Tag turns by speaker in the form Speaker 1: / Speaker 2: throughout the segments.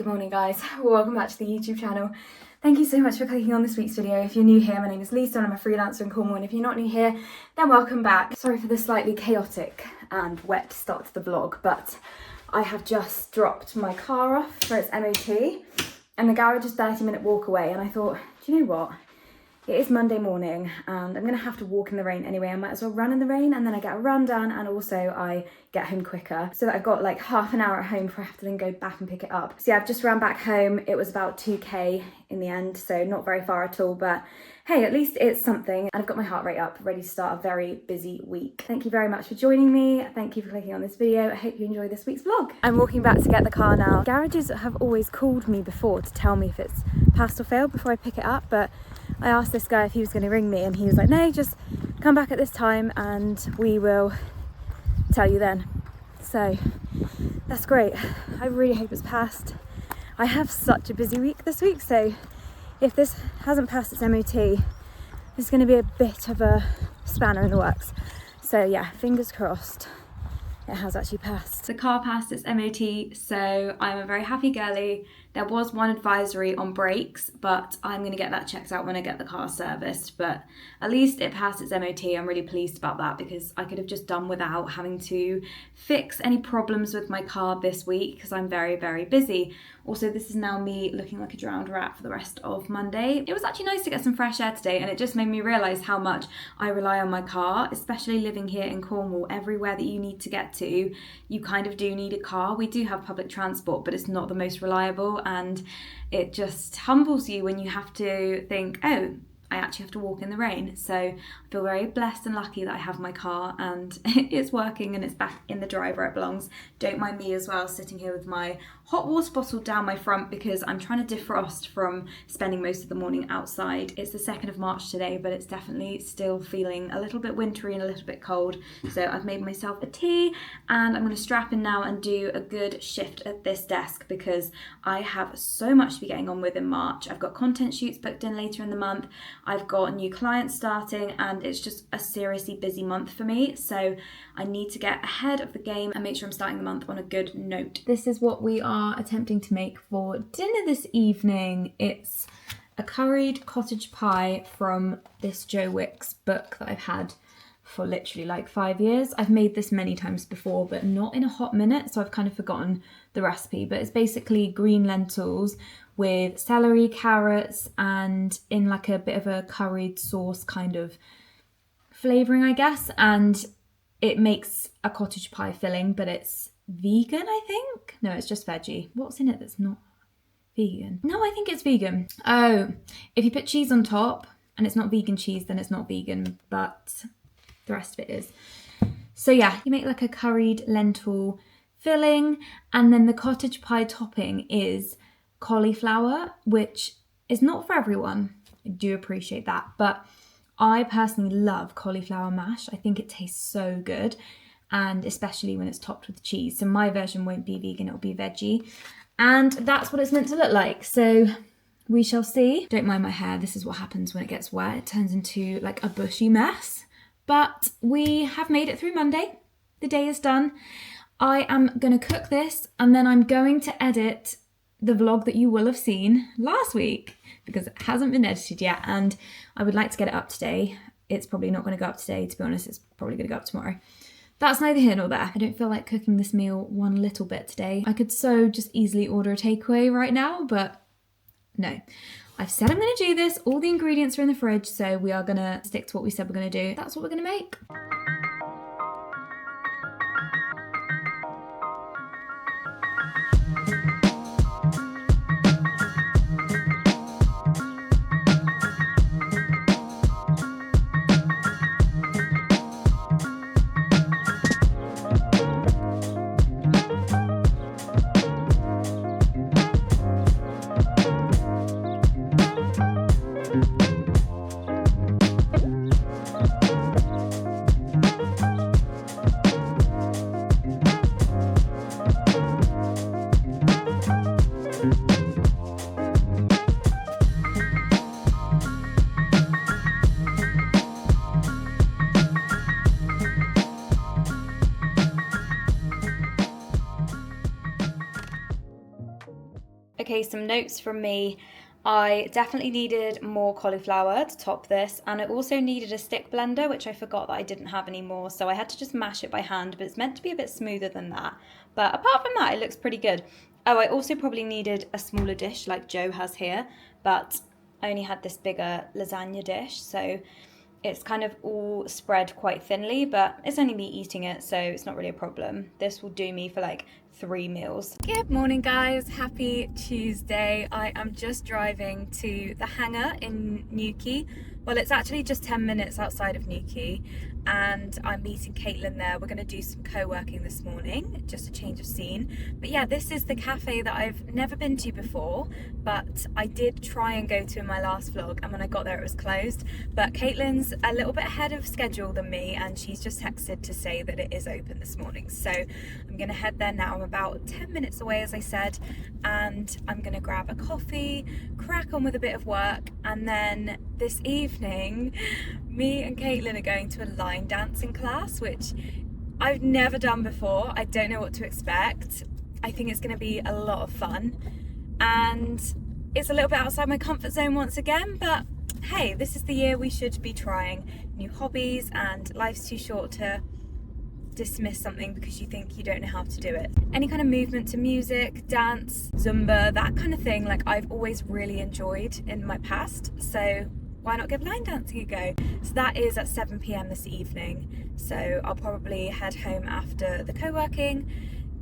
Speaker 1: morning guys, welcome back to the YouTube channel. Thank you so much for clicking on this week's video. If you're new here, my name is Lisa and I'm a freelancer in Cornwall, and if you're not new here, then welcome back. Sorry for the slightly chaotic and wet start to the vlog, but I have just dropped my car off for its MOT and the garage is 30-minute walk away, and I thought, do you know what? It is Monday morning and I'm gonna have to walk in the rain anyway. I might as well run in the rain, and then I get a run done and also I get home quicker so that I've got like half an hour at home before I have to then go back and pick it up. So yeah, I've just ran back home. It was about 2k in the end, so not very far at all, but hey, at least it's something. And I've got my heart rate up, ready to start a very busy week. Thank you very much for joining me. Thank you for clicking on this video. I hope you enjoy this week's vlog. I'm walking back to get the car now. Garages have always called me before to tell me if it's passed or failed before I pick it up, but I asked this guy if he was going to ring me and he was like, no, just come back at this time and we will tell you then. So that's great. I really hope it's passed. I have such a busy week this week, so if this hasn't passed its MOT, there's going to be a bit of a spanner in the works. So yeah, fingers crossed it has actually passed. The car passed its MOT, so I'm a very happy girly. There was one advisory on brakes, but I'm going to get that checked out when I get the car serviced. But at least it passed its MOT. I'm really pleased about that because I could have just done without having to fix any problems with my car this week because I'm very, very busy. Also, this is now me looking like a drowned rat for the rest of Monday. It was actually nice to get some fresh air today, and it just made me realise how much I rely on my car, especially living here in Cornwall. Everywhere that you need to get to, you kind of do need a car. We do have public transport, but it's not the most reliable, and it just humbles you when you have to think, oh, I actually have to walk in the rain. So I feel very blessed and lucky that I have my car and it's working and it's back in the drive where it belongs. Don't mind me as well sitting here with my hot water bottle down my front because I'm trying to defrost from spending most of the morning outside. It's the 2nd of March today, but it's definitely still feeling a little bit wintry and a little bit cold. So I've made myself a tea and I'm going to strap in now and do a good shift at this desk because I have so much to be getting on with in March. I've got content shoots booked in later in the month. I've got new clients starting and it's just a seriously busy month for me. So I need to get ahead of the game and make sure I'm starting the month on a good note. This is what we are attempting to make for dinner this evening. It's a curried cottage pie from this Joe Wicks book that I've had for literally like 5 years. I've made this many times before, but not in a hot minute, so I've kind of forgotten the recipe. But it's basically green lentils with celery, carrots, and in like a bit of a curried sauce kind of flavouring, I guess. And it makes a cottage pie filling, but it's vegan, I think. No, it's just veggie. What's in it that's not vegan? No, I think it's vegan. Oh, if you put cheese on top and it's not vegan cheese, then it's not vegan, but the rest of it is. So yeah, you make like a curried lentil filling, and then the cottage pie topping is cauliflower, which is not for everyone. I do appreciate that, but I personally love cauliflower mash. I think it tastes so good, and especially when it's topped with cheese. So my version won't be vegan, it'll be veggie, and that's what it's meant to look like. So we shall see. Don't mind my hair, this is what happens when it gets wet. It turns into like a bushy mess. But we have made it through Monday. The day is done. I am going to cook this and then I'm going to edit the vlog that you will have seen last week because it hasn't been edited yet and I would like to get it up today. It's probably not going to go up today, to be honest. It's probably going to go up tomorrow. That's neither here nor there. I don't feel like cooking this meal one little bit today. I could so just easily order a takeaway right now, but no. I've said I'm going to do this. All the ingredients are in the fridge, so we are going to stick to what we said we're going to do. That's what we're going to make. Okay, some notes from me. I definitely needed more cauliflower to top this, and I also needed a stick blender, which I forgot that I didn't have anymore, so I had to just mash it by hand, but it's meant to be a bit smoother than that. But apart from that, it looks pretty good. Oh, I also probably needed a smaller dish like Joe has here, but I only had this bigger lasagna dish, so it's kind of all spread quite thinly, but it's only me eating it, so it's not really a problem. This will do me for like 3 meals. Good morning, guys. Happy Tuesday. I am just driving to the Hangar in Newquay. Well, it's actually just 10 minutes outside of Newquay, and I'm meeting Caitlin there. We're going to do some co-working this morning, just a change of scene. But yeah, this is the cafe that I've never been to before, but I did try and go to in my last vlog, and when I got there it was closed. But Caitlin's a little bit ahead of schedule than me, and she's just texted to say that it is open this morning. So I'm going to head there now. I'm about 10 minutes away, as I said, and I'm going to grab a coffee, crack on with a bit of work, and then this evening me and Caitlin are going to a line dancing class, which I've never done before. I don't know what to expect. I think it's going to be a lot of fun, and it's a little bit outside my comfort zone once again, but hey, this is the year we should be trying new hobbies, and life's too short to dismiss something because you think you don't know how to do it. Any kind of movement to music, dance, Zumba, that kind of thing, like I've always really enjoyed in my past, so why not give line dancing a go? So that is at 7 p.m. this evening, so I'll probably head home after the co-working,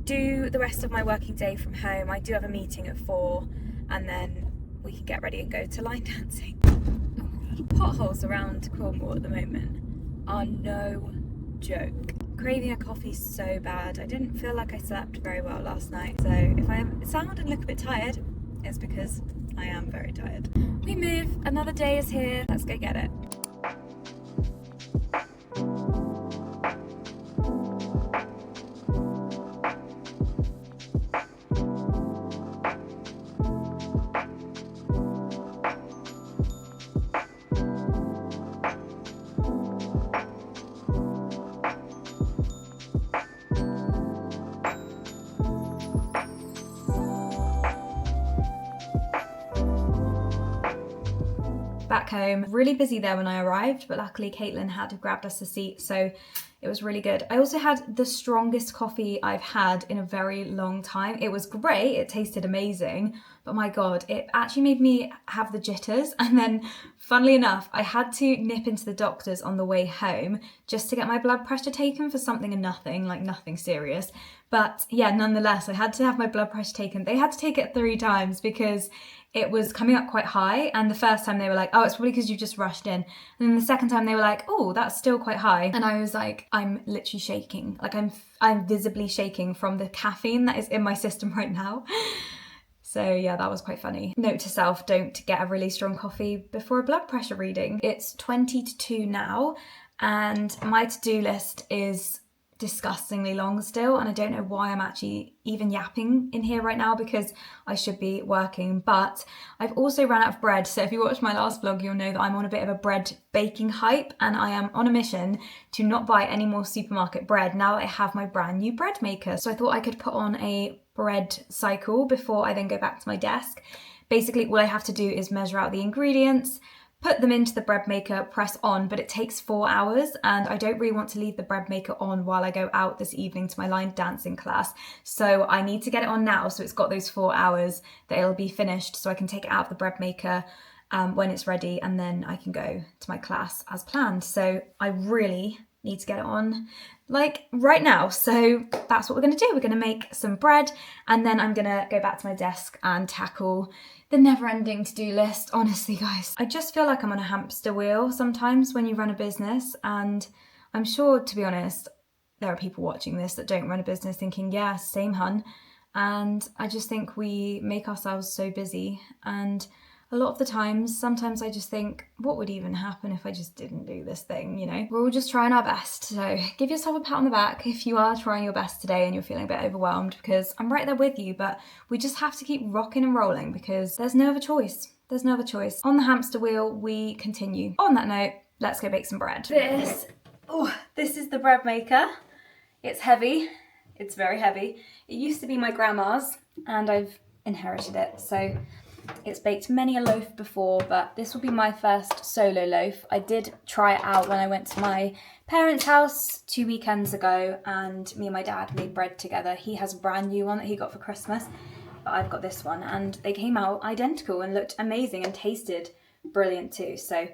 Speaker 1: do the rest of my working day from home. I do have a meeting at 4, and then we can get ready and go to line dancing. Oh my god, potholes around Cornwall at the moment are no joke. Craving a coffee so bad. I didn't feel like I slept very well last night, so if I sound and look a bit tired, it's because I am very tired. We move, another day is here, let's go get it. Back home, really busy there when I arrived, but luckily Caitlin had grabbed us a seat, so it was really good. I also had the strongest coffee I've had in a very long time. It was great, it tasted amazing, but my god, it actually made me have the jitters. And then funnily enough, I had to nip into the doctor's on the way home just to get my blood pressure taken for something and nothing, like nothing serious. But yeah, nonetheless, I had to have my blood pressure taken. They had to take it 3 times because it was coming up quite high, and the first time they were like, oh, it's probably because you just rushed in. And then the second time they were like, oh, that's still quite high. And I was like, I'm literally shaking. Like I'm visibly shaking from the caffeine that is in my system right now. So yeah, that was quite funny. Note to self, don't get a really strong coffee before a blood pressure reading. It's 20 to 2 now, and my to-do list is disgustingly long still, and I don't know why I'm actually even yapping in here right now because I should be working. But I've also ran out of bread, so if you watched my last vlog you'll know that I'm on a bit of a bread baking hype, and I am on a mission to not buy any more supermarket bread now that I have my brand new bread maker. So I thought I could put on a bread cycle before I then go back to my desk. Basically all I have to do is measure out the ingredients, put them into the bread maker, press on, but it takes 4 hours, and I don't really want to leave the bread maker on while I go out this evening to my line dancing class. So I need to get it on now, so it's got those 4 hours that it'll be finished, so I can take it out of the bread maker when it's ready, and then I can go to my class as planned. So I really need to get it on like right now. So that's what we're gonna do. We're gonna make some bread, and then I'm gonna go back to my desk and tackle the never-ending to-do list. Honestly, guys, I just feel like I'm on a hamster wheel sometimes when you run a business, and I'm sure, to be honest, there are people watching this that don't run a business thinking, yeah, same hun. And I just think we make ourselves so busy, and a lot of the times, sometimes I just think, what would even happen if I just didn't do this thing, you know? We're all just trying our best, so give yourself a pat on the back if you are trying your best today and you're feeling a bit overwhelmed, because I'm right there with you, but we just have to keep rocking and rolling because there's no other choice. There's no other choice. On the hamster wheel, we continue. On that note, let's go bake some bread. This is the bread maker. It's heavy. It's very heavy. It used to be my grandma's, and I've inherited it. So it's baked many a loaf before, but this will be my first solo loaf. I did try it out when I went to my parents' house 2 weekends ago, and me and my dad made bread together. He has a brand new one that he got for Christmas, but I've got this one, and they came out identical and looked amazing and tasted brilliant too. So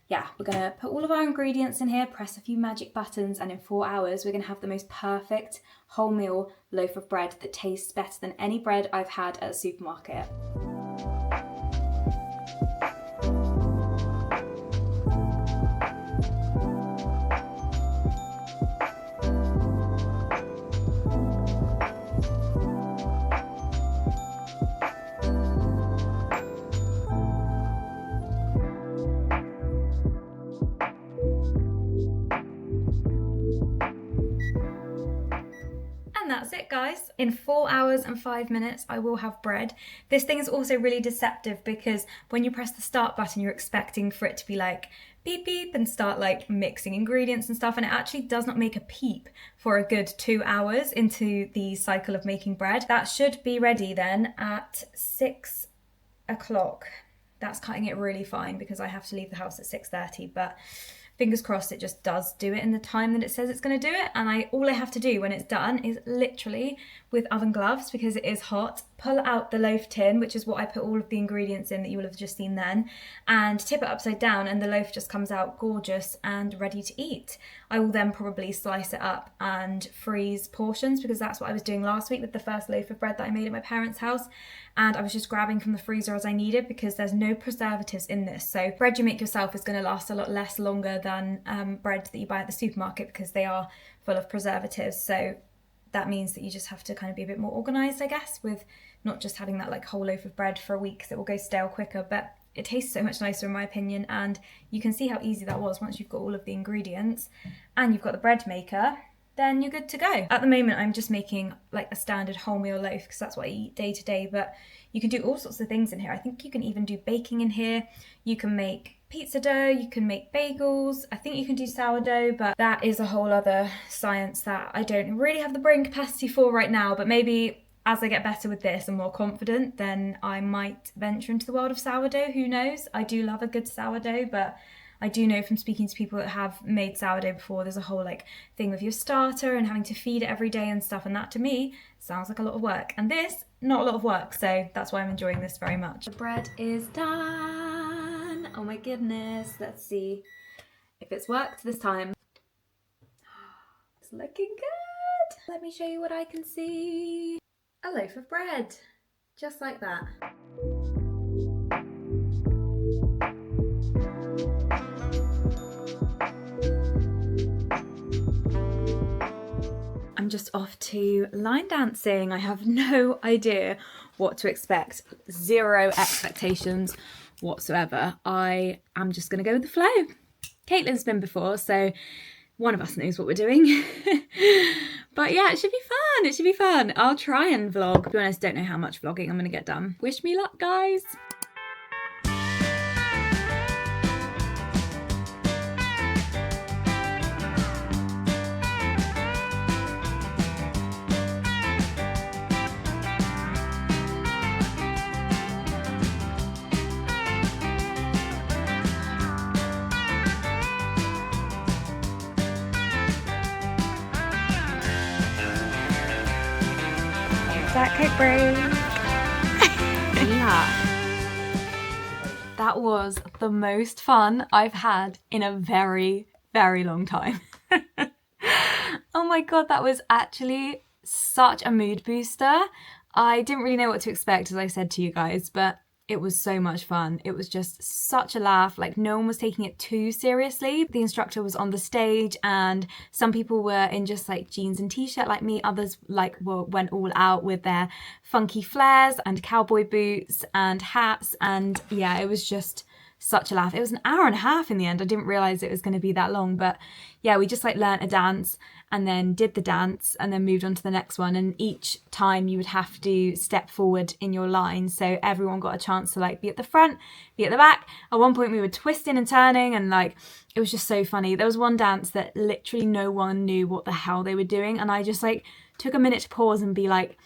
Speaker 1: yeah, we're gonna put all of our ingredients in here, press a few magic buttons, and in 4 hours we're gonna have the most perfect wholemeal loaf of bread that tastes better than any bread I've had at a supermarket. And that's it, guys. In 4 hours and 5 minutes, I will have bread. This thing is also really deceptive because when you press the start button, you're expecting for it to be like beep beep and start like mixing ingredients and stuff, and it actually does not make a peep for a good 2 hours into the cycle of making bread. That should be ready then at 6 o'clock. That's cutting it really fine because I have to leave the house at 6:30, but fingers crossed it just does do it in the time that it says it's going to do it. And all I have to do when it's done is literally, with oven gloves because it is hot, pull out the loaf tin, which is what I put all of the ingredients in that you will have just seen then, and tip it upside down, and the loaf just comes out gorgeous and ready to eat. I will then probably slice it up and freeze portions because that's what I was doing last week with the first loaf of bread that I made at my parents' house, and I was just grabbing from the freezer as I needed because there's no preservatives in this. So bread you make yourself is going to last a lot less longer than bread that you buy at the supermarket because they are full of preservatives. So that means that you just have to kind of be a bit more organised, I guess, with not just having that like whole loaf of bread for a week because it will go stale quicker, but it tastes so much nicer in my opinion. And you can see how easy that was once you've got all of the ingredients and you've got the bread maker, then you're good to go. At the moment, I'm just making like a standard wholemeal loaf because that's what I eat day to day, but you can do all sorts of things in here. I think you can even do baking in here. You can make pizza dough, you can make bagels. I think you can do sourdough, but that is a whole other science that I don't really have the brain capacity for right now, but maybe as I get better with this and more confident, then I might venture into the world of sourdough, who knows? I do love a good sourdough, but I do know from speaking to people that have made sourdough before, there's a whole like thing with your starter and having to feed it every day and stuff, and that to me sounds like a lot of work. And this, not a lot of work, so that's why I'm enjoying this very much. The bread is done. Oh my goodness, let's see if it's worked this time. It's looking good. Let me show you what I can see. A loaf of bread, just like that. I'm just off to line dancing. I have no idea what to expect. Zero expectations whatsoever. I am just going to go with the flow. Caitlin's been before, so one of us knows what we're doing. But yeah, it should be fun. It should be fun. I'll try and vlog. To be honest, don't know how much vlogging I'm going to get done. Wish me luck, guys. That cake break. Yeah. That was the most fun I've had in a very, very long time. Oh my god, that was actually such a mood booster. I didn't really know what to expect, as I said to you guys, but it was so much fun. It was just such a laugh. Like, no one was taking it too seriously. The instructor was on the stage and some people were in just like jeans and t-shirt like me. Others went all out with their funky flares and cowboy boots and hats. And yeah, it was just such a laugh. It was an hour and a half in the end. I didn't realize it was going to be that long, but yeah, we just like learnt a dance and then did the dance and then moved on to the next one. And each time you would have to step forward in your line. So everyone got a chance to like be at the front, be at the back. At one point we were twisting and turning and like, it was just so funny. There was one dance that literally no one knew what the hell they were doing. And I just like took a minute to pause and be like,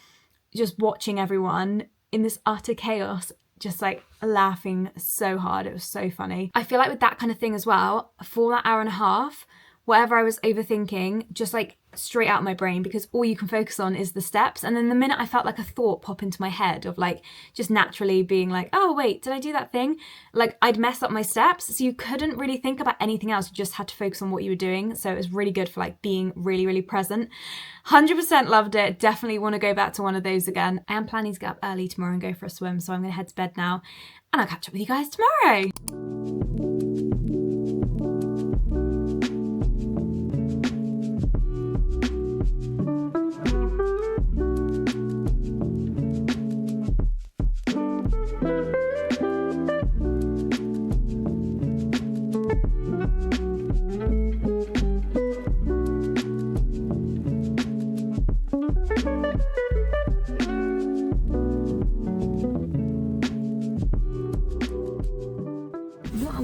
Speaker 1: just watching everyone in this utter chaos, just like laughing so hard. It was so funny. I feel like with that kind of thing as well, for that hour and a half, whatever I was overthinking, just like straight out of my brain, because all you can focus on is the steps. And then the minute I felt like a thought pop into my head of like just naturally being like, oh wait, did I do that thing? Like I'd mess up my steps. So you couldn't really think about anything else. You just had to focus on what you were doing. So it was really good for like being really, really present. 100% loved it. Definitely want to go back to one of those again. I am planning to get up early tomorrow and go for a swim. So I'm going to head to bed now and I'll catch up with you guys tomorrow.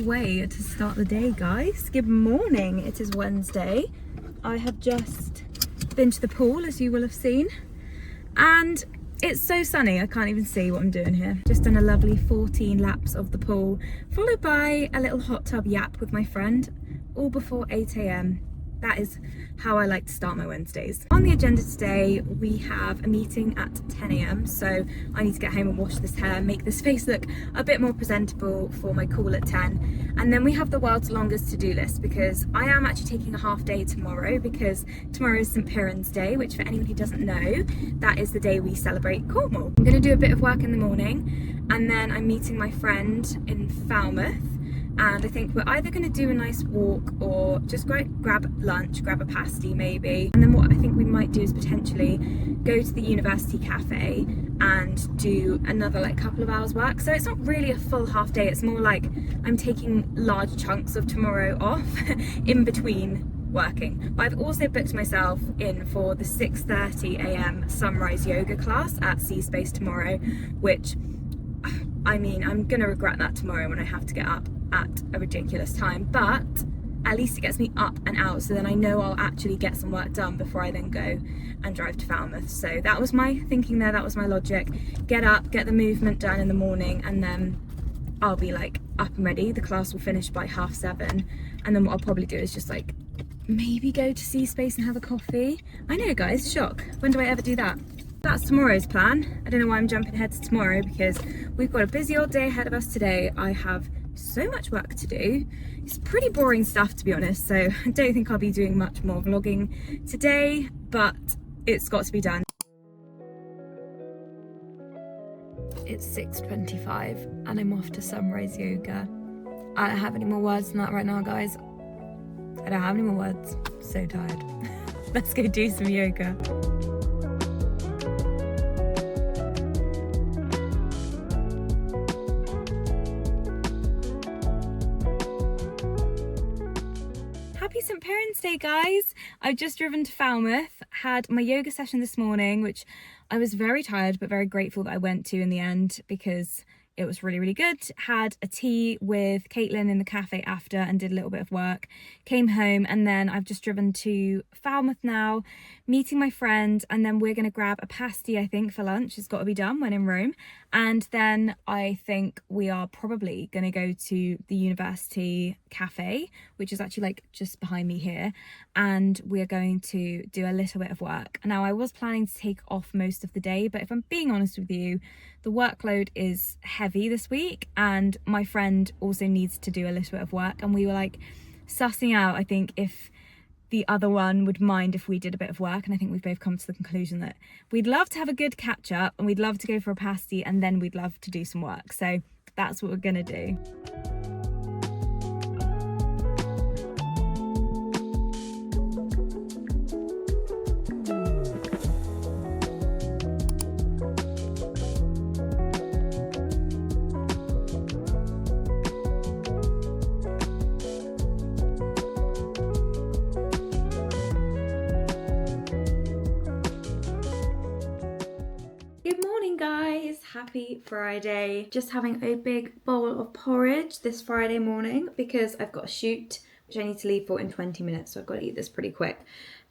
Speaker 1: Way to start the day, guys. Good morning. It is Wednesday. I have just been to the pool, as you will have seen, and it's so sunny I can't even see what I'm doing here. Just done a lovely 14 laps of the pool, followed by a little hot tub yap with my friend, all before 8 a.m. That is how I like to start my Wednesdays. On the agenda today, we have a meeting at 10 a.m. So I need to get home and wash this hair, make this face look a bit more presentable for my call at 10. And then we have the world's longest to-do list, because I am actually taking a half day tomorrow, because tomorrow is St. Piran's Day, which for anyone who doesn't know, that is the day we celebrate Cornwall. I'm gonna do a bit of work in the morning, and then I'm meeting my friend in Falmouth. And I think we're either going to do a nice walk or just grab lunch, grab a pasty maybe. And then what I think we might do is potentially go to the university cafe and do another like couple of hours work. So it's not really a full half day, it's more like I'm taking large chunks of tomorrow off in between working. But I've also booked myself in for the 6:30 a.m. sunrise yoga class at C Space tomorrow, which, I mean, I'm gonna regret that tomorrow when I have to get up at a ridiculous time, but at least it gets me up and out, so then I know I'll actually get some work done before I then go and drive to Falmouth. So that was my thinking there, that was my logic. Get up, get the movement done in the morning, and then I'll be like up and ready. The class will finish by 7:30, and then what I'll probably do is just like maybe go to C Space and have a coffee. I know, guys, shock. When do I ever do that? That's tomorrow's plan. I don't know why I'm jumping ahead to tomorrow, because we've got a busy old day ahead of us today. I have so much work to do. It's pretty boring stuff, to be honest, so I don't think I'll be doing much more vlogging today, but it's got to be done. It's 6:25 and I'm off to sunrise yoga. I don't have any more words than that right now, guys. I don't have any more words. So tired. Let's go do some yoga. Happy St. Piran's Day, guys! I've just driven to Falmouth, had my yoga session this morning, which I was very tired but very grateful that I went to in the end, because it was really, really good. Had a tea with Caitlin in the cafe after and did a little bit of work. Came home, and then I've just driven to Falmouth now, meeting my friend, and then we're going to grab a pasty, I think, for lunch. It's got to be done when in Rome. And then I think we are probably going to go to the university cafe, which is actually like just behind me here, and we're going to do a little bit of work. Now, I was planning to take off most of the day, but if I'm being honest with you, the workload is heavy this week, and my friend also needs to do a little bit of work, and we were like sussing out, I think, if the other one would mind if we did a bit of work, and I think we've both come to the conclusion that we'd love to have a good catch up, and we'd love to go for a pasty, and then we'd love to do some work. So that's what we're gonna do. Guys, happy Friday. Just having a big bowl of porridge this Friday morning because I've got a shoot which I need to leave for in 20 minutes, so I've got to eat this pretty quick.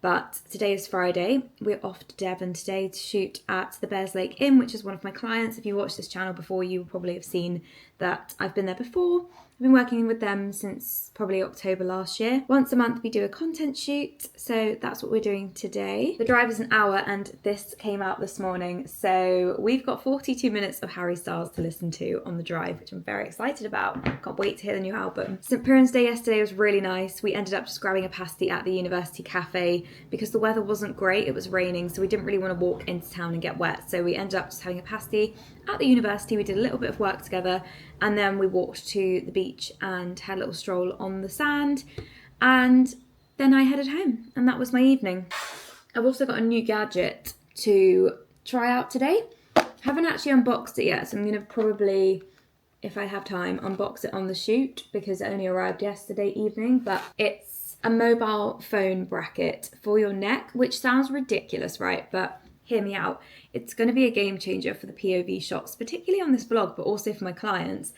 Speaker 1: But today is Friday. We're off to Devon today to shoot at the Bears Lake Inn, which is one of my clients. If you watched this channel before, you will probably have seen that I've been there before. I've been working with them since probably October last year. Once a month we do a content shoot, so that's what we're doing today. The drive is an hour and this came out this morning, so we've got 42 minutes of Harry Styles to listen to on the drive, which I'm very excited about. Can't wait to hear the new album. St. Piran's Day yesterday was really nice. We ended up just grabbing a pasty at the university cafe because the weather wasn't great, it was raining, so we didn't really want to walk into town and get wet, so we ended up just having a pasty at the university. We did a little bit of work together and then we walked to the beach and had a little stroll on the sand, and then I headed home, and that was my evening. I've also got a new gadget to try out today. Haven't actually unboxed it yet, so I'm going to probably, if I have time, unbox it on the shoot because it only arrived yesterday evening. But it's a mobile phone bracket for your neck, which sounds ridiculous, right? But hear me out. It's going to be a game changer for the POV shots, particularly on this vlog, but also for my clients.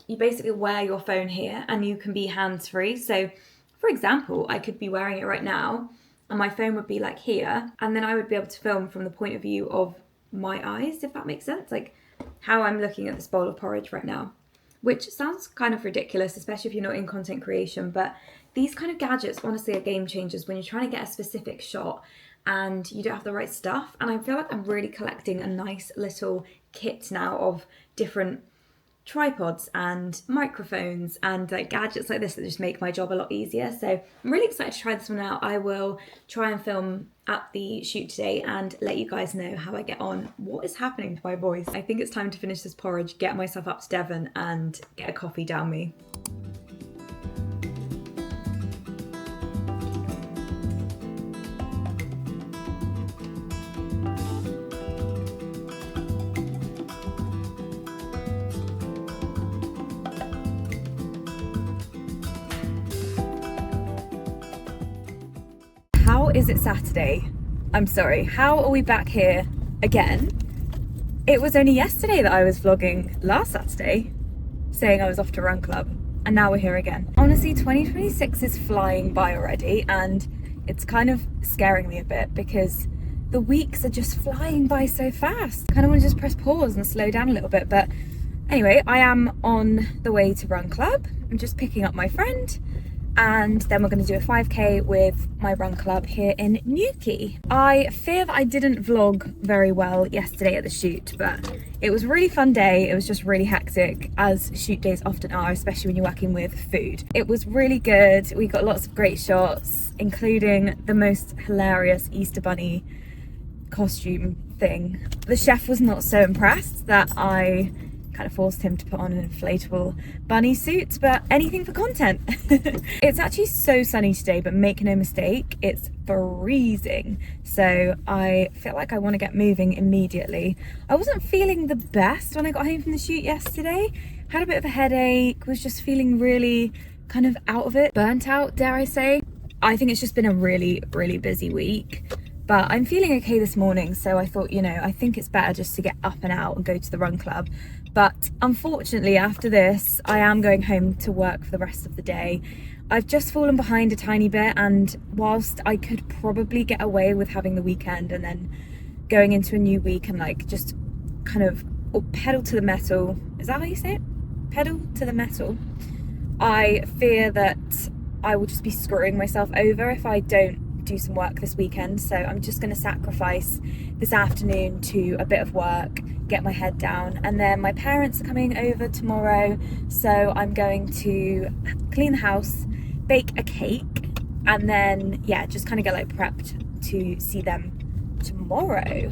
Speaker 1: You basically wear your phone here and you can be hands-free. So for example, I could be wearing it right now and my phone would be like here, and then I would be able to film from the point of view of my eyes, if that makes sense. Like how I'm looking at this bowl of porridge right now, which sounds kind of ridiculous, especially if you're not in content creation, but these kind of gadgets honestly are game changers when you're trying to get a specific shot and you don't have the right stuff. And I feel like I'm really collecting a nice little kit now of different tripods and microphones and like gadgets like this that just make my job a lot easier. So I'm really excited to try this one out. I will try and film at the shoot today and let you guys know how I get on. What is happening to my voice? I think it's time to finish this porridge, get myself up to Devon and get a coffee down me. How is it Saturday? I'm sorry, how are we back here again? It was only yesterday that I was vlogging last Saturday saying I was off to run club, and now we're here again. Honestly, 2026 is flying by already and it's kind of scaring me a bit because the weeks are just flying by so fast. I kind of want to just press pause and slow down a little bit, but anyway, I am on the way to run club. I'm just picking up my friend and then we're going to do a 5k with my run club here in Newquay. I fear that I didn't vlog very well yesterday at the shoot, but it was a really fun day. It was just really hectic, as shoot days often are, especially when you're working with food. It was really good. We got lots of great shots, including the most hilarious Easter bunny costume thing. The chef was not so impressed that I kind of forced him to put on an inflatable bunny suit, but anything for content. It's actually so sunny today, but make no mistake, it's freezing. So I feel like I want to get moving immediately. I wasn't feeling the best when I got home from the shoot yesterday. Had a bit of a headache, was just feeling really kind of out of it, burnt out, dare I say. I think it's just been a really, really busy week. But I'm feeling okay this morning, so I thought, you know, I think it's better just to get up and out and go to the run club. But unfortunately, after this, I am going home to work for the rest of the day. I've just fallen behind a tiny bit, and whilst I could probably get away with having the weekend and then going into a new week and like just kind of pedal to the metal, is that how you say it? Pedal to the metal. I fear that I will just be screwing myself over if I don't do some work this weekend, so I'm just going to sacrifice this afternoon to a bit of work, get my head down, and then my parents are coming over tomorrow, so I'm going to clean the house, bake a cake, and then yeah, just kind of get like prepped to see them tomorrow.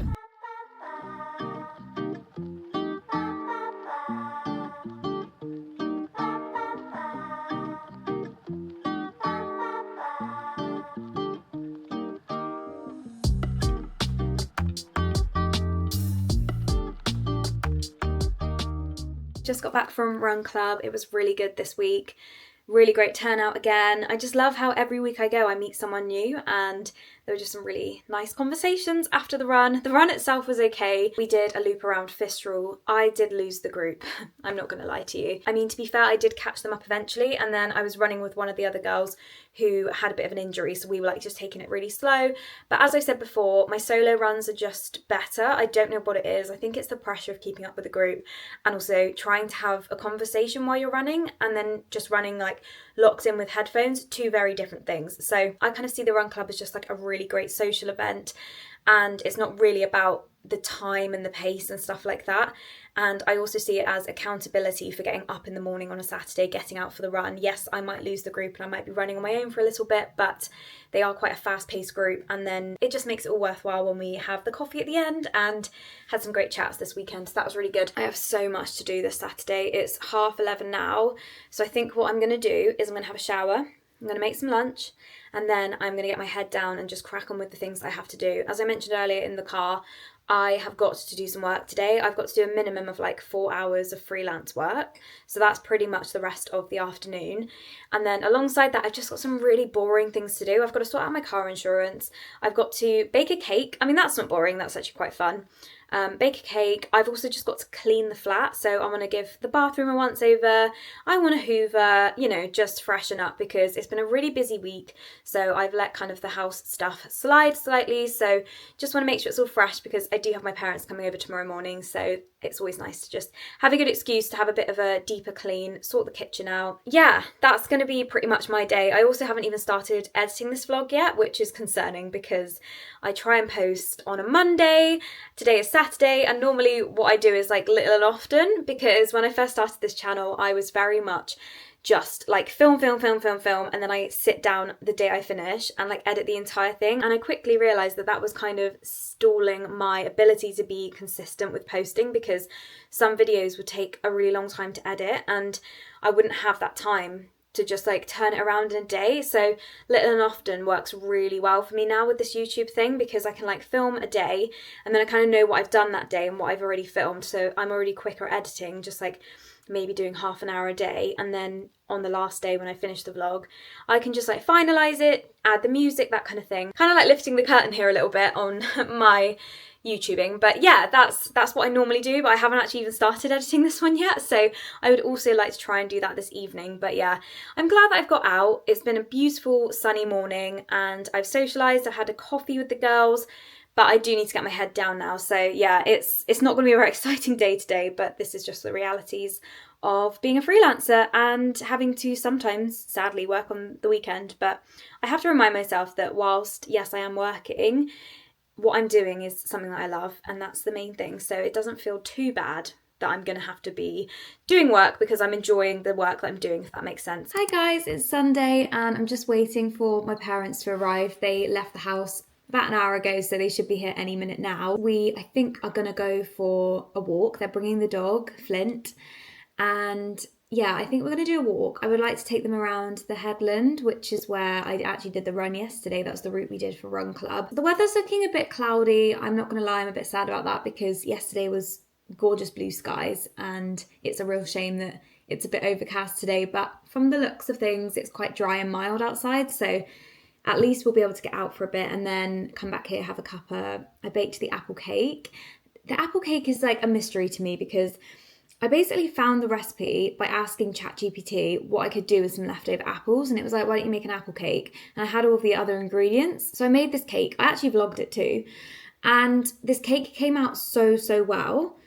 Speaker 1: Just got back from Run Club. It was really good this week. Really great turnout again. I just love how every week I go I meet someone new, and there were just some really nice conversations after the run. The run itself was okay. We did a loop around Fistral. I did lose the group. I'm not going to lie to you. I mean, to be fair, I did catch them up eventually, and then I was running with one of the other girls who had a bit of an injury, so we were like just taking it really slow. But as I said before, my solo runs are just better. I don't know what it is. I think it's the pressure of keeping up with the group and also trying to have a conversation while you're running, and then just running like locked in with headphones, two very different things. So I kind of see the run club as just like a really great social event, and it's not really about the time and the pace and stuff like that. And I also see it as accountability for getting up in the morning on a Saturday, getting out for the run. Yes, I might lose the group and I might be running on my own for a little bit, but they are quite a fast-paced group, and then it just makes it all worthwhile when we have the coffee at the end, and had some great chats this weekend, so that was really good. I have so much to do this Saturday. It's 11:30 now, so I think what I'm going to do is I'm going to have a shower, I'm going to make some lunch, and then I'm going to get my head down and just crack on with the things I have to do. As I mentioned earlier in the car, I have got to do some work today. I've got to do a minimum of like 4 hours of freelance work. So that's pretty much the rest of the afternoon. And then alongside that, I've just got some really boring things to do. I've got to sort out my car insurance. I've got to bake a cake. I mean, that's not boring. That's actually quite fun. Bake a cake. I've also just got to clean the flat, so I want to give the bathroom a once over. I want to hoover, you know, just freshen up, because it's been a really busy week, so I've let kind of the house stuff slide slightly, so just want to make sure it's all fresh, because I do have my parents coming over tomorrow morning, so it's always nice to just have a good excuse to have a bit of a deeper clean, sort the kitchen out. Yeah, that's going to be pretty much my day. I also haven't even started editing this vlog yet, which is concerning, because I try and post on a Monday. Today is Saturday, and normally what I do is like little and often, because when I first started this channel, I was very much just like film, and then I sit down the day I finish and like edit the entire thing. And I quickly realised that that was kind of stalling my ability to be consistent with posting, because some videos would take a really long time to edit and I wouldn't have that time to just like turn it around in a day. So little and often works really well for me now with this YouTube thing, because I can like film a day and then I kind of know what I've done that day and what I've already filmed, so I'm already quicker at editing, just like maybe doing half an hour a day, and then on the last day when I finish the vlog, I can just like finalise it, add the music, that kind of thing. Kind of like lifting the curtain here a little bit on my YouTubing. But yeah, that's what I normally do, but I haven't actually even started editing this one yet, so I would also like to try and do that this evening. But yeah, I'm glad that I've got out. It's been a beautiful sunny morning and I've socialised, I've had a coffee with the girls, but I do need to get my head down now. So yeah, it's not going to be a very exciting day today, but this is just the realities of being a freelancer and having to sometimes, sadly, work on the weekend. But I have to remind myself that whilst, yes, I am working, what I'm doing is something that I love, and that's the main thing. So it doesn't feel too bad that I'm going to have to be doing work, because I'm enjoying the work that I'm doing, if that makes sense. Hi guys, it's Sunday and I'm just waiting for my parents to arrive. They left the house about an hour ago, so they should be here any minute now. We, I think, are gonna go for a walk. They're bringing the dog, Flint, and yeah, I think we're gonna do a walk. I would like to take them around the headland, which is where I actually did the run yesterday. That was the route we did for Run Club. The weather's looking a bit cloudy. I'm not gonna lie, I'm a bit sad about that, because yesterday was gorgeous blue skies, and it's a real shame that it's a bit overcast today, but from the looks of things, it's quite dry and mild outside, so at least we'll be able to get out for a bit and then come back here, have a cuppa. I baked the apple cake. The apple cake is like a mystery to me, because I basically found the recipe by asking ChatGPT what I could do with some leftover apples, and it was like, why don't you make an apple cake? And I had all of the other ingredients. So I made this cake. I actually vlogged it too. And this cake came out so well.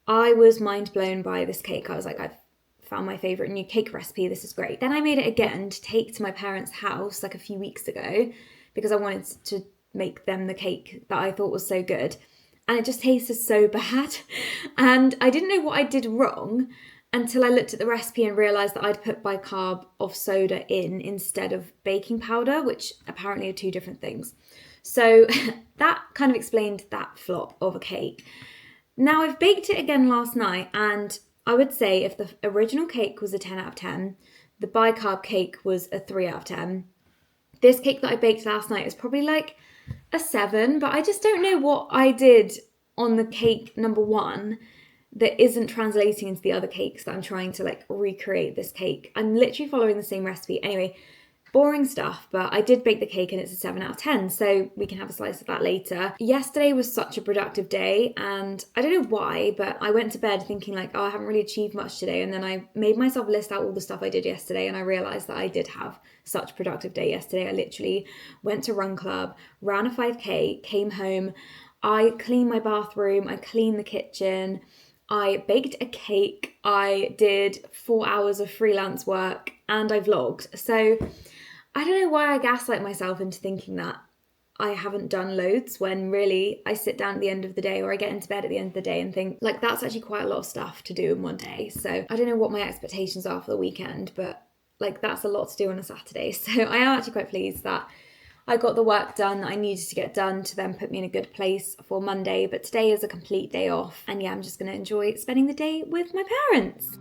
Speaker 1: I was mind blown by this cake. I was like, I've found my favourite new cake recipe, this is great. Then I made it again to take to my parents' house like a few weeks ago, because I wanted to make them the cake that I thought was so good, and it just tasted so bad. And I didn't know what I did wrong until I looked at the recipe and realised that I'd put bicarb of soda in instead of baking powder, which apparently are two different things. So that kind of explained that flop of a cake. Now I've baked it again last night, and I would say if the original cake was a 10 out of 10, the bicarb cake was a 3 out of 10. This cake that I baked last night is probably like a 7, but I just don't know what I did on the cake number 1 that isn't translating into the other cakes that I'm trying to like recreate this cake. I'm literally following the same recipe. Anyway, Boring stuff, but I did bake the cake and it's a 7 out of 10, so we can have a slice of that later. Yesterday was such a productive day, and I don't know why, but I went to bed thinking like, oh, I haven't really achieved much today, and then I made myself list out all the stuff I did yesterday, and I realised that I did have such a productive day yesterday. I literally went to run club, ran a 5k, came home, I cleaned my bathroom, I cleaned the kitchen, I baked a cake, I did 4 hours of freelance work, and I vlogged. So I don't know why I gaslight myself into thinking that I haven't done loads, when really I sit down at the end of the day, or I get into bed at the end of the day and think like that's actually quite a lot of stuff to do in one day. So I don't know what my expectations are for the weekend, but like that's a lot to do on a Saturday. So I am actually quite pleased that I got the work done that I needed to get done to then put me in a good place for Monday. But today is a complete day off, and yeah, I'm just going to enjoy spending the day with my parents.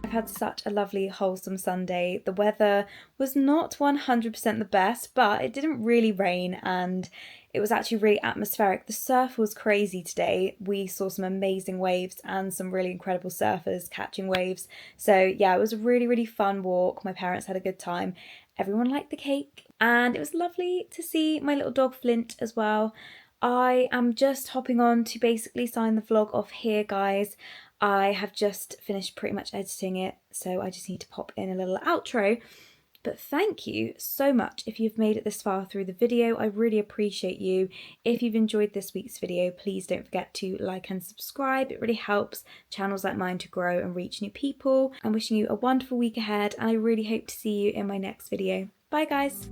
Speaker 1: Had such a lovely wholesome Sunday. The weather was not 100% the best, but it didn't really rain and it was actually really atmospheric. The surf was crazy today. We saw some amazing waves and some really incredible surfers catching waves. So yeah, it was a really fun walk. My parents had a good time. Everyone liked the cake, and it was lovely to see my little dog Flint as well. I am just hopping on to basically sign the vlog off here, guys. I have just finished pretty much editing it, so I just need to pop in a little outro. But thank you so much if you've made it this far through the video. I really appreciate you. If you've enjoyed this week's video, please don't forget to like and subscribe. It really helps channels like mine to grow and reach new people. I'm wishing you a wonderful week ahead, and I really hope to see you in my next video. Bye guys!